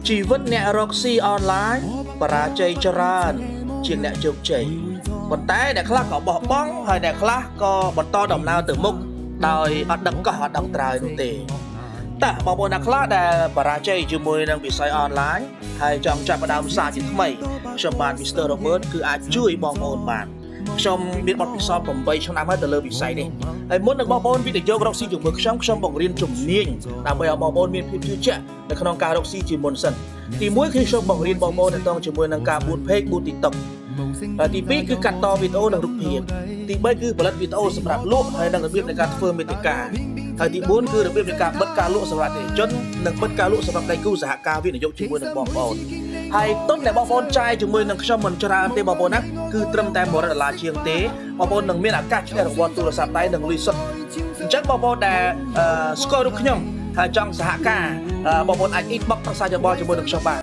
ชีวิตអ្នករកស៊ីអនឡាញបរាជ័យច្រើនជាងអ្នកជោគជ័យប៉ុន្តែអ្នកខ្លះក៏បោះបង់ហើយអ្នកខ្លះក៏បន្តដំណើរទៅមុខដោយអត់ដឹងកោះអត់ដឹងត្រើយនោះទេតើបងប្អូនអ្នកខ្លះដែលបរាជ័យជាមួយនឹងវិស័យអនឡាញហើយចង់ចាប់ផ្ដើមសារជាថ្មីខ្ញុំបាន Mr. Robert គឺអាចជួយបងប្អូនបានខ្ញុំមានបទពិសោធន៍8ឆ្នាំហើយទៅលើវិស័យនេះហើយមុននឹងបងប្អូនវិនិយោគរកស៊ីជាមួយខ្ញុំបង្រៀនជំនាញដើម្បីឲ្យបងប្អូនមានភាពជឿជាក់នៅក្នុងការរកស៊ីជាមុនសិនទី1គឺខ្ញុំបង្រៀនបងប្អូនទាក់ទងជាមួយនឹងការបួត page បួត TikTok ទី2គឺកាត់តវីដេអូនិងរូបភាពទី3គឺផលិតវីដេអូសម្រាប់លក់ហើយនិងរបៀបនៃការធ្វើមាតិកាហើយទី4គឺរបៀបនៃការបិទការលក់សម្រាប់អតិថិជននិងបិទការលក់សម្រាប់ដៃគូសហការវិនិយោគជាមួយនឹងបងប្អូនហើយទុនដែលបងប្អូនចាយជាមួយនឹងខ្ញុំមិនច្រើនទេបងប្អូនណាគឺត្រឹមតែ$100ជាងទេបងប្អូននឹងមានឱកាសឈ្នះរង្វាន់ទូរស័ព្ទដៃនិងលុយសុទ្ធអញ្ចឹងបងប្អូនដែលស្គាល់រូបខ្ញុំហើយចង់សហការបងប្អូនអាច inbox ប្រសាយោបល់ជាមួយនឹងខ្ញុំបាន